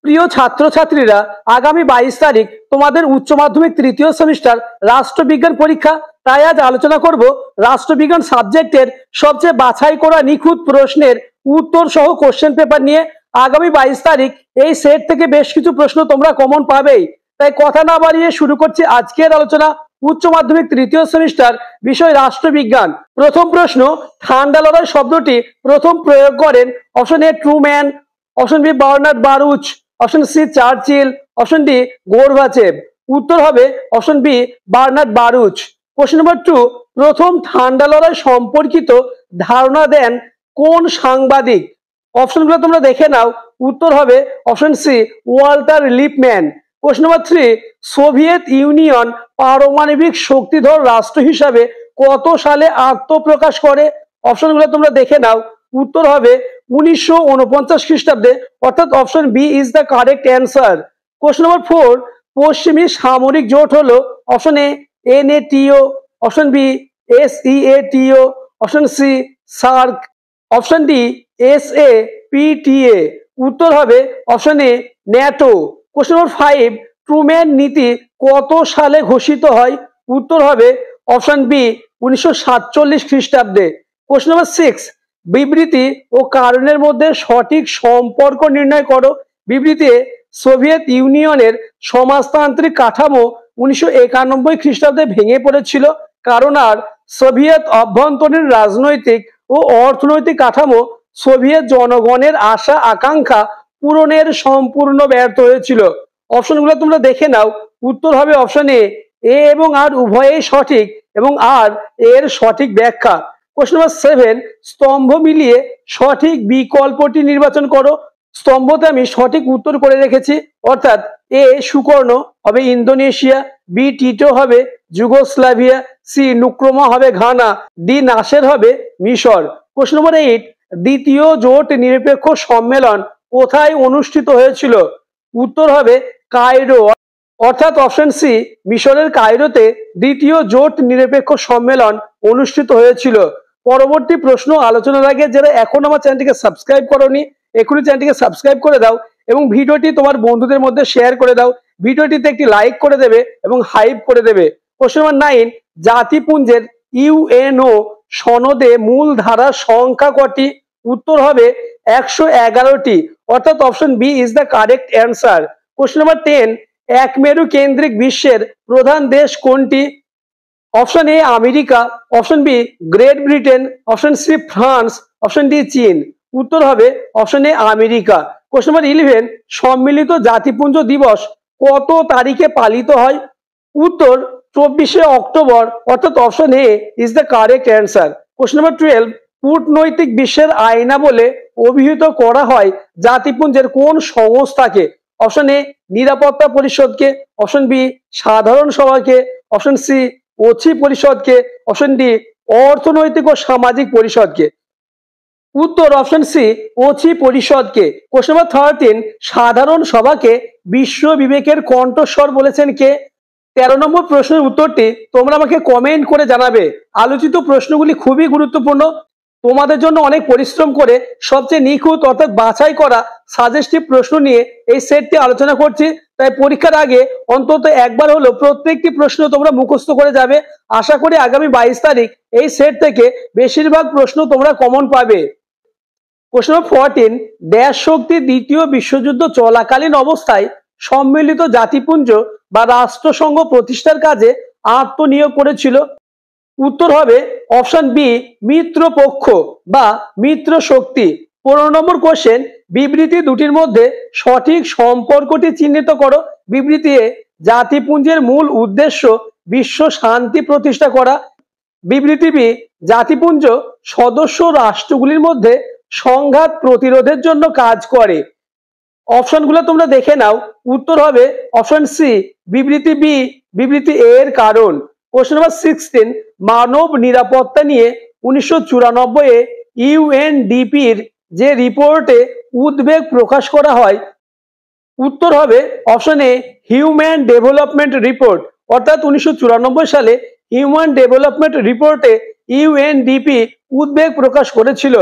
প্রিয় ছাত্রছাত্রীরা, আগামী 22 তারিখ তোমাদের উচ্চ মাধ্যমিক তৃতীয় সেমিস্টার রাষ্ট্রবিজ্ঞান পরীক্ষা। তাই আজ আলোচনা করব রাষ্ট্রবিজ্ঞান সাবজেক্টের সবচেয়ে বাছাই করা নিখুঁত প্রশ্নের উত্তর সহ কোশ্চেন পেপার নিয়ে। আগামী 22 তারিখ এই সেট থেকে বেশ কিছু প্রশ্ন তোমরা কমন পাবেই। তাই কথা না বাড়িয়ে শুরু করছি আজকের আলোচনা। উচ্চ মাধ্যমিক তৃতীয় সেমিস্টার, বিষয় রাষ্ট্রবিজ্ঞান। প্রথম প্রশ্ন, ঠান্ডা লড়াই শব্দটি প্রথম প্রয়োগ করেন? Option A Truman, option B Bernard Baruch, option C Churchill, option D Gorbachev. উত্তর হবে option B Bernard Baruch. Question number 2, প্রথম ঠান্ডা লড়াই সম্পর্কিত ধারণা দেন কোন সাংবাদিক? অপশনগুলো তোমরা দেখে নাও। উত্তর হবে option C Walter Lippmann. Question number 3, Soviet Union পারমাণবিক শক্তিধর রাষ্ট্র হিসাবে কত সালে আত্মপ্রকাশ করে? অপশনগুলো তোমরা দেখে নাও। উত্তর হবে 1949 খ্রিস্টাব্দে, অর্থাৎ option B is the correct answer. Question number 4, পশ্চিমী সামরিক জোট হলো? Option A N A T O, option B S E A T O, option C SAARC, option D S A P T A. উত্তর হবে option A NATO. Question number 5, Truman নীতি কত সালে ঘোষিত হয়? উত্তর হবে অপশন বি 1947 খ্রিস্টাব্দে। কোশ্চেন নাম্বার 6, বিবৃতি ও কারণের মধ্যে সঠিক সম্পর্ক নির্ণয় করো। বিবৃতিতে সোভিয়েত ইউনিয়নের সমাজতান্ত্রিক কাঠামো 1991 খ্রিস্টাব্দে ভেঙে পড়েছিল, কারণ আর সোভিয়েত অভ্যন্তরীণ রাজনৈতিক ও অর্থনৈতিক কাঠামো সোভিয়েত জনগণের আশা আকাঙ্ক্ষা পূরণের সম্পূর্ণ ব্যর্থ হয়েছিল। অপশনগুলো তোমরা দেখে নাও। উত্তর হবে অপশন এ এবং আর উভয়েই সঠিক, এবং আর এর সঠিক ব্যাখ্যা। কোশ্চেন নাম্বার 7, স্তম্ভ মিলিয়ে সঠিক বিকল্পটি নির্বাচন করো। স্তম্ভতে আমি সঠিক উত্তর করে রেখেছি, অর্থাৎ এ সুকর্ণ হবে ইন্দোনেশিয়া, বি টিটো হবে যুগোস্লাভিয়া, সি নুক্রমা হবে ঘানা, ডি নাসের হবে মিশর। কোশ্চেন নম্বর 8, দ্বিতীয় জোট নিরপেক্ষ সম্মেলন কোথায় অনুষ্ঠিত হয়েছিল? উত্তর হবে কায়রো, অর্থাৎ অপশন সি মিশরের কায়রোতে দ্বিতীয় জোট নিরপেক্ষ সম্মেলন অনুষ্ঠিত হয়েছিল। পরবর্তী প্রশ্ন আলোচনার আগে যারা এখন আমার চ্যানেলটিকে সাবস্ক্রাইব করোনি, এখনই চ্যানেলটিকে সাবস্ক্রাইব করে দাও এবং ভিডিওটি তোমার বন্ধুদের মধ্যে শেয়ার করে দাও। ভিডিওটিতে একটি লাইক করে দেবে এবং হাইপ করে দেবে। কোশ্চেন নাম্বার 9, জাতিপুঞ্জের ইউএনও সনদে মূল ধারার সংখ্যা কটি? উত্তর হবে 111টি, অর্থাৎ option B is the correct answer. Question number 10, এক মেরু কেন্দ্রিক বিশ্বের প্রধান দেশ কোনটি? Option A America, option B Great Britain, option C France, option D চীন। উত্তর হবে option A America. Question number 11, সম্মিলিত জাতিপুঞ্জ দিবস কত তারিখে পালিত হয়? উত্তর 24শে অক্টোবর, অর্থাৎ option A is the correct answer. Question number 12, কূটনৈতিক বিশ্বের আয়না বলে অভিহিত করা হয় জাতিপুঞ্জের কোন সংস্থাকে? অপশন এ নিরাপত্তা পরিষদকে, অপশন বি সাধারণ সভাকে, অপশন সি ওছি পরিষদকে, অপশন ডি অর্থনৈতিক ও সামাজিক পরিষদকে। উত্তর অপশন সি ওছি পরিষদকে। কোশ্চেন নাম্বার 13, সাধারণ সভাকে বিশ্ব বিবেকের কণ্ঠস্বর বলেছেন কে? 13 নম্বর প্রশ্নের উত্তরটি তোমরা আমাকে কমেন্ট করে জানাবে। আলোচিত প্রশ্নগুলি খুবই গুরুত্বপূর্ণ। তোমাদের জন্য অনেক পরিশ্রম করে সবচেয়ে নিখুঁত অর্থাৎ বাছাই করা সাজেস্টিভ প্রশ্ন নিয়ে এই সেটটি আলোচনা করছি। তাই পরীক্ষার আগে অন্তত একবার হলো প্রত্যেকটি প্রশ্ন তোমরা মুখস্থ করে যাবে। আশা করি আগামী 22 তারিখ এই সেট থেকে বেশিরভাগ প্রশ্ন তোমরা কমন পাবে। কোশ্চেন নম্বর 14, ড্যাশ শক্তি দ্বিতীয় বিশ্বযুদ্ধ চলাকালীন অবস্থায় সম্মিলিত জাতিপুঞ্জ বা রাষ্ট্রসংঘ প্রতিষ্ঠার কাজে আত্মনিয়োগ করেছিল? উত্তর হবে অপশন বি মিত্রপক্ষ বা মিত্র শক্তি। 15 নম্বর কোশ্চেন, বিবৃতি দুটির মধ্যে সঠিক সম্পর্কটি চিহ্নিত করো। বিবৃতি এ জাতিপুঞ্জের মূল উদ্দেশ্য বিশ্ব শান্তি প্রতিষ্ঠা করা। বিবৃতি বি জাতিপুঞ্জ সদস্য রাষ্ট্রগুলির মধ্যে সংঘাত প্রতিরোধের জন্য কাজ করে। অপশনগুলো তোমরা দেখে নাও। উত্তর হবে অপশন সি বিবৃতি বি বিবৃতি এ এর কারণ। কোশ্চেন নাম্বার 16, মানব নিরাপত্তা নিয়ে 1994 এ ইউএনডিপির যে রিপোর্টে উদ্বেগ প্রকাশ করা হয়? উত্তর হবে option a human development report, অর্থাৎ 1994 সালে হিউম্যান ডেভেলপমেন্ট রিপোর্টে ইউএনডিপি উদ্বেগ প্রকাশ করেছিল।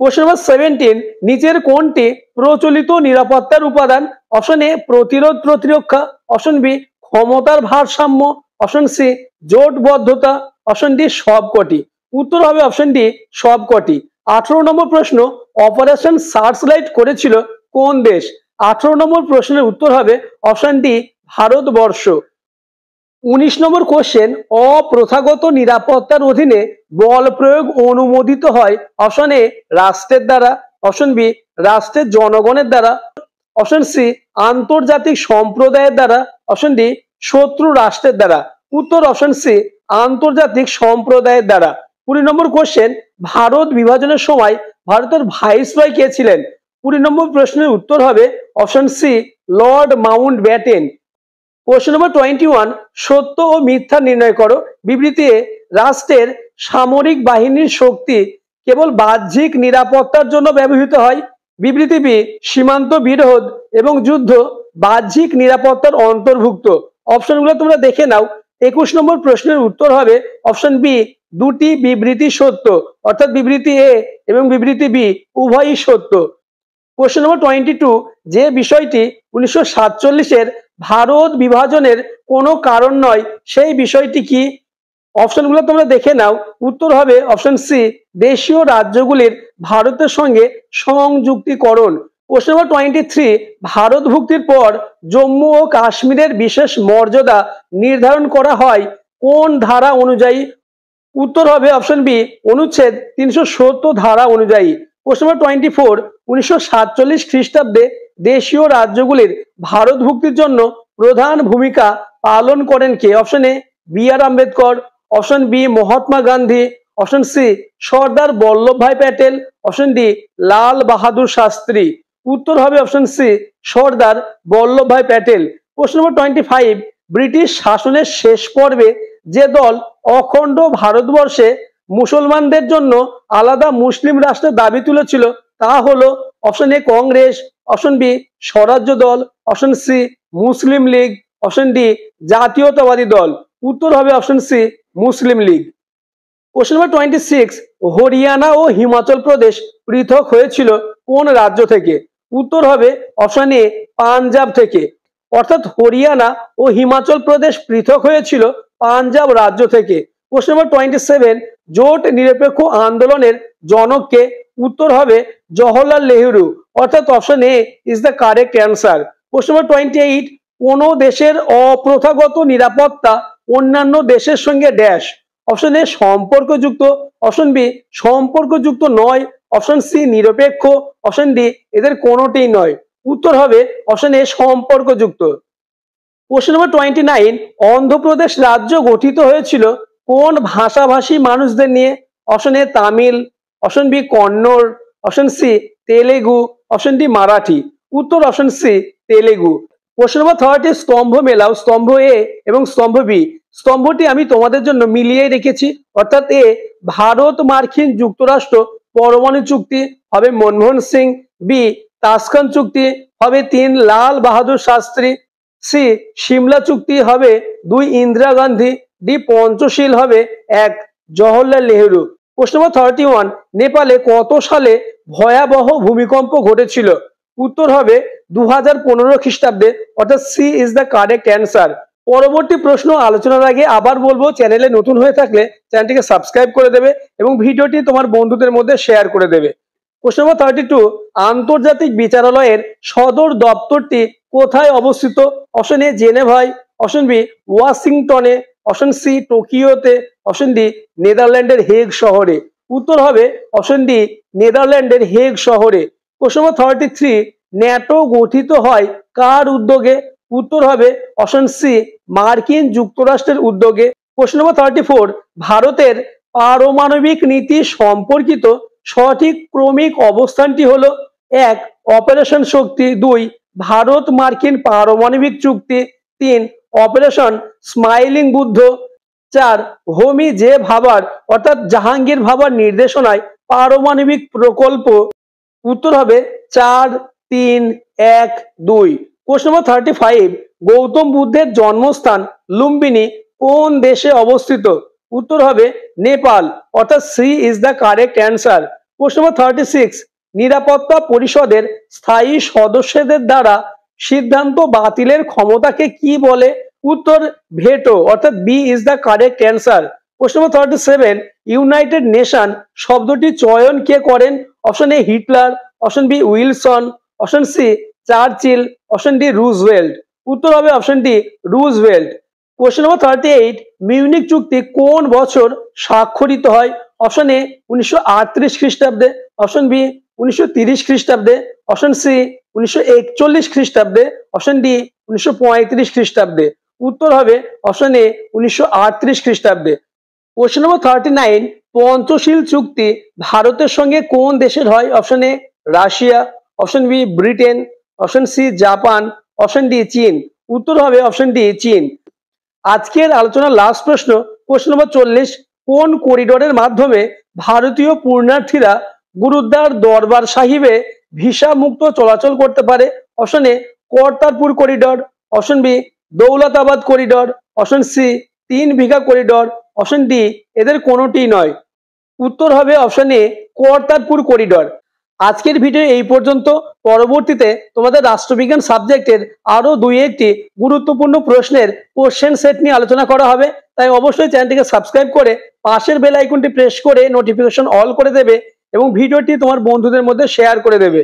কোশ্চেন নাম্বার 17, নিচের কোনটি প্রচলিত নিরাপত্তার উপাদান? অপশন এ প্রতিরোধ প্রতিরক্ষা, অপশন বি ক্ষমতার ভারসাম্য, অপশন সি জোটবদ্ধতা, অপশন ডি সবকটি। উত্তর হবে অপশন ডি সবকটি। 18 নম্বর প্রশ্ন, অপারেশন সার্চলাইট করেছিল কোন দেশ? 18 নম্বর প্রশ্নের উত্তর হবে অপশন ডি ভারতবর্ষ। 19 নম্বর কোশ্চেন, অপ্রথাগত নিরাপত্তার অধীনে বল প্রয়োগ অনুমোদিত হয়? অপশন এ রাষ্ট্রের দ্বারা, অপশন বি রাষ্ট্রের জনগণের দ্বারা, অপশন সি আন্তর্জাতিক সম্প্রদায়ের দ্বারা, অপশন ডি শত্রু রাষ্ট্রের দ্বারা। উত্তর অপশন সি আন্তর্জাতিক সম্প্রদায়ের দ্বারা। 20 নম্বর কোশ্চেন, ভারত বিভাজনের সময় ভারতের ভাইসরয় কে ছিলেন? 20 নম্বর প্রশ্নের উত্তর হবে option C Lord Mountbatten. Question number 21, সত্য ও মিথ্যা নির্ণয় করো। বিবৃতি এ রাষ্ট্রের সামরিক বাহিনীর শক্তি কেবল বাহ্যিক নিরাপত্তার জন্য ব্যবহৃত হয়। বিবৃতি বি সীমান্ত বিরোধ এবং যুদ্ধ বাহ্যিক নিরাপত্তার অন্তর্ভুক্ত। অপশনগুলো তোমরা দেখে নাও। 21 নম্বর প্রশ্নের উত্তর হবে অপশন বি দুটি বিবৃতি সত্য, অর্থাৎ বিবৃতি এ এবং বিবৃতি বি উভয়ই সত্য। কোশ্চেন নম্বর 22, যে বিষয়টি 1947-এর ভারত বিভাজনের কোনো কারণ নয় সেই বিষয়টি কি? অপশনগুলো তোমরা দেখে নাও। উত্তর হবে অপশন সি দেশীয় রাজ্যগুলির ভারতের সঙ্গে সংযুক্তিকরণ। কোশ্চেন নম্বর 23, ভারত ভুক্তির পর জম্মু ও কাশ্মীরের বিশেষ মর্যাদা নির্ধারণ করা হয় কোন ধারা অনুযায়ী? উত্তর হবে অপশন বি অনুচ্ছেদ 370 ধারা অনুযায়ী। কোশ্চেন নম্বর 24, 1947 খ্রিস্টাব্দে দেশীয় রাজ্যগুলির ভারত ভুক্তির জন্য প্রধান ভূমিকা পালন করেন কে? Option A B R Ambedkar, option B Mahatma Gandhi, option C Sardar Vallabhbhai Patel, option D Lal Bahadur Shastri. উত্তর হবে option C Sardar Vallabhbhai Patel. Question number 25, British শাসনের শেষ পর্বে যে দল অখণ্ড ভারতবর্ষে মুসলমানদের জন্য আলাদা মুসলিম রাষ্ট্রের দাবি তুলেছিল তা হলো? Option A Congress, option B Swarajya দল, option C Muslim League, option D জাতীয়তাবাদী দল। উত্তর হবে option C Muslim League. Question number 26, Haryana ও হিমাচল প্রদেশ পৃথক হয়েছিল কোন রাজ্য থেকে? উত্তর হবে অপশন এ পাঞ্জাব থেকে, অর্থাৎ হরিয়ানা ও হিমাচল প্রদেশ পৃথক হয়েছিল পাঞ্জাব রাজ্য থেকে। কোশ্চেন নম্বর 27, জোট নিরপেক্ষ আন্দোলনের জনককে? উত্তর হবে জওহরলাল নেহেরু, অর্থাৎ option A is the correct answer. Question number 28, কোন দেশের অপ্রথাগত নিরাপত্তা অন্যান্য দেশের সঙ্গে ড্যাশ? অপশন এ সম্পর্কযুক্ত, অপশন বি সম্পর্কযুক্ত নয়, অপশন সি নিরপেক্ষ, অপশন ডি এদের কোনোটিই নয়। উত্তর হবে অপশন এ সম্পর্কযুক্ত। কোশ্চেন নম্বর 29, অন্ধ্রপ্রদেশ রাজ্য গঠিত হয়েছিল কোন ভাষাভাষী মানুষদের নিয়ে? Option A Tamil, option B Kannada, option C Telugu, option D Marathi. উত্তর option C Telugu. Question number 30, স্তম্ভ মেলাও। স্তম্ভ এ এবং স্তম্ভ বি, স্তম্ভটি আমি তোমাদের জন্য মিলিয়ে রেখেছি, অর্থাৎ এ ভারত মার্কিন যুক্তরাষ্ট্র পরমাণু চুক্তি হবে মনমোহন সিং, বি তাসখান চুক্তি হবে 3 লাল বাহাদুর শাস্ত্রী, সি সিমলা চুক্তি হবে 2 ইন্দিরা গান্ধী, ডি পঞ্চশীল হবে 1 জওহরলাল নেহেরু। প্রশ্ন নম্বর 31, নেপালে কত সালে ভয়াবহ ভূমিকম্প ঘটেছিল? উত্তর হবে 2015 খ্রিস্টাব্দে, অর্থাৎ C is the correct answer. পরবর্তী প্রশ্ন আলোচনার আগে আবার বলবো, চ্যানেলে নতুন হয়ে থাকলে চ্যানেলটিকে সাবস্ক্রাইব করে দেবে এবং ভিডিওটি তোমার বন্ধুদের মধ্যে শেয়ার করে দেবে। প্রশ্ন নম্বর 32, আন্তর্জাতিক বিচারালয়ের সদর দপ্তরটি কোথায় অবস্থিত? অপশন এ জেনেভায়, অপশন বি ওয়াশিংটনে, অপশন সি টোকিওতে, অপশন ডি নেদারল্যান্ডের হেগ শহরে। উত্তর হবে অপশন ডি নেদারল্যান্ডের হেগ শহরে। প্রশ্ন নম্বর 33, ন্যাটো গঠিত হয় কার উদ্যোগে? উত্তর হবে অপশন সি মার্কিন যুক্তরাষ্ট্রের উদ্যোগে। প্রশ্ন নম্বর 34, ভারতের পারমাণবিক নীতি সম্পর্কিত সঠিক ক্রমিক অবস্থানটি হলো? 1 অপারেশন শক্তি, 2 ভারত মার্কিন পারমাণবিক চুক্তি, 3 অপারেশন স্মাইলিং বুদ্ধ, 4 হোমি জে ভাবার অর্থাৎ জাহাঙ্গীর ভাবার নির্দেশনায় পারমাণবিক প্রকল্প। উত্তর হবে 4 3 1 2। কোশ্চেন নম্বর 35, গৌতম বুদ্ধের জন্মস্থান লুম্বিনী কোন দেশে অবস্থিত? উত্তর হবে নেপাল, অর্থাৎ C is the correct answer. প্রশ্ন নম্বর 36, নিরাপত্তা পরিষদের স্থায়ী সদস্যদের দ্বারা সিদ্ধান্ত বাতিলের ক্ষমতাকে কি বলে? উত্তর ভেটো, অর্থাৎ B is the correct answer. প্রশ্ন নম্বর 37, ইউনাইটেড নেশন শব্দটি চয়ন কে করেন? Option A Hitler, option B Wilson, option C Churchill, option D Roosevelt. উত্তর হবে option D Roosevelt. Question number 38, Munich চুক্তি কোন বছর স্বাক্ষরিত হয়? অপশন এ 1938 খ্রিস্টাব্দে, অপশন বি 1930 খ্রিস্টাব্দে, অপশন সি 1941 খ্রিস্টাব্দে, অপশন ডি 1935 খ্রিস্টাব্দে। উত্তর হবে অপশন এ 1938 খ্রিস্টাব্দে। কোশ্চেন নম্বর 39, পঞ্চশীল চুক্তি ভারতের সঙ্গে কোন দেশের হয়? Option A Russia, option B Britain, option C Japan, option D চীন। উত্তর হবে অপশন ডি চীন। আজকের আলোচনার লাস্ট প্রশ্ন, প্রশ্ন নম্বর 40, কোন করিডোরের মাধ্যমে ভারতীয় পুণ্যার্থীরা গুরুদ্বার দরবার সাহিবে ভিসা মুক্ত চলাচল করতে পারে? Option A Kartarpur corridor, option B Daulatabad corridor, option C 3 Bigha corridor, option D এদের কোনোটি নয়। উত্তর হবে অপশন এ কর্তারপুর করিডোর। আজকের ভিডিও এই পর্যন্ত। পরবর্তীতে তোমাদের রাষ্ট্রবিজ্ঞান সাবজেক্টের আরো 2-1টি গুরুত্বপূর্ণ প্রশ্নের কোশ্চেন সেট নিয়ে আলোচনা করা হবে। তাই অবশ্যই চ্যানেলটিকে সাবস্ক্রাইব করে পাশের বেল আইকনটি প্রেস করে নোটিফিকেশন অল করে দেবে এবং ভিডিওটি তোমার বন্ধুদের মধ্যে শেয়ার করে দেবে।